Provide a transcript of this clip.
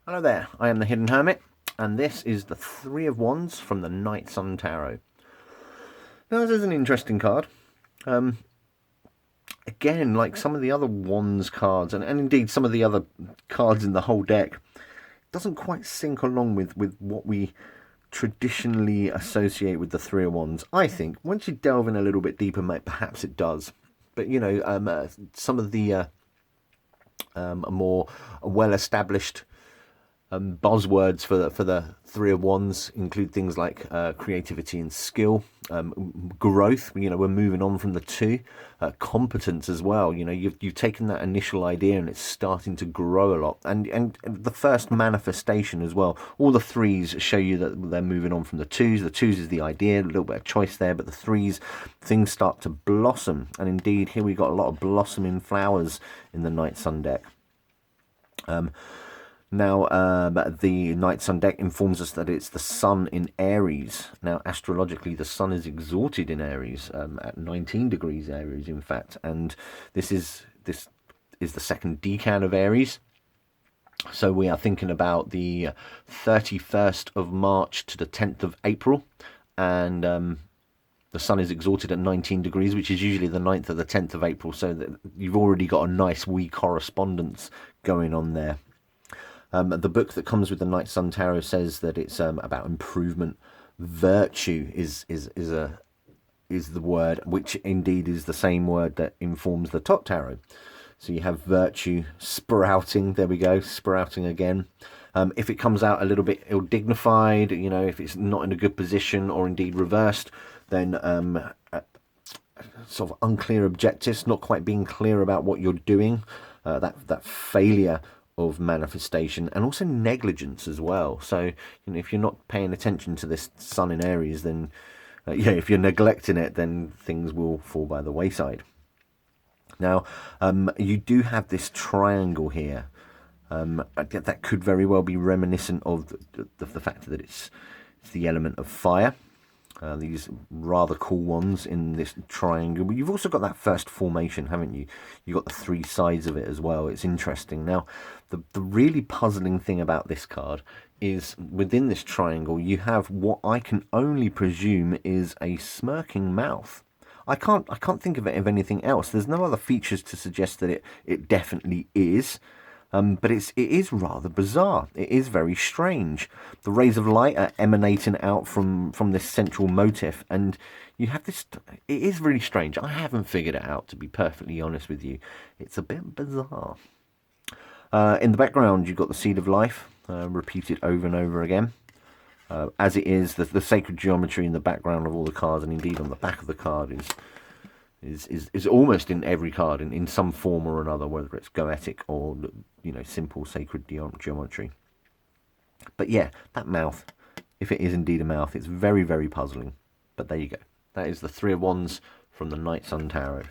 Hello there, I am the Hidden Hermit, and this is the Three of Wands from the Night Sun Tarot. Now, this is an interesting card. Again, like some of the other Wands cards, and indeed some of the other cards in the whole deck, doesn't quite sync along with what we traditionally associate with the Three of Wands. I think once you delve in a little bit deeper, perhaps it does. But some of the more well-established buzzwords for the Three of Wands include things like creativity and skill, growth. We're moving on from the two, competence as well. You've taken that initial idea and it's starting to grow a lot, and the first manifestation as well. All the threes show you that they're moving on from the twos. The twos is the idea, a little bit of choice there, but the threes, things start to blossom. And indeed, here we got a lot of blossoming flowers in the Night Sun deck. Now, the Night Sun deck informs us that it's the Sun in Aries. Now, astrologically, the Sun is exalted in Aries, at 19 degrees Aries, in fact. And this is the second decan of Aries. So we are thinking about the 31st of March to the 10th of April. And the Sun is exalted at 19 degrees, which is usually the 9th or the 10th of April. So that you've already got a nice wee correspondence going on there. The book that comes with the Night Sun Tarot says that it's about improvement. Virtue is the word, which indeed is the same word that informs the Top Tarot. So you have virtue sprouting. There we go, sprouting again. If it comes out a little bit ill-dignified, if it's not in a good position, or indeed reversed, then sort of unclear objectives, not quite being clear about what you're doing, that failure of manifestation, and also negligence as well. So if you're not paying attention to this Sun in Aries, then if you're neglecting it, then things will fall by the wayside. Now, you do have this triangle here. That could very well be reminiscent of the fact that it's the element of fire. These rather cool ones in this triangle. But you've also got that first formation, haven't you? You've got the three sides of it as well. It's interesting. Now, the really puzzling thing about this card is within this triangle, you have what I can only presume is a smirking mouth. I can't think of it of anything else. There's no other features to suggest that it definitely is. But it is rather bizarre. It is very strange. The rays of light are emanating out from this central motif, and you have this. It is really strange. I haven't figured it out, to be perfectly honest with you. It's a bit bizarre. In the background, you've got the Seed of Life, repeated over and over again. As it is, the sacred geometry in the background of all the cards, and indeed on the back of the card, is almost in every card in some form or another, whether it's goetic or simple sacred geometry. But yeah, that mouth, if it is indeed a mouth, it's very, very puzzling. But there you go. That is the Three of Wands from the Night Sun Tarot.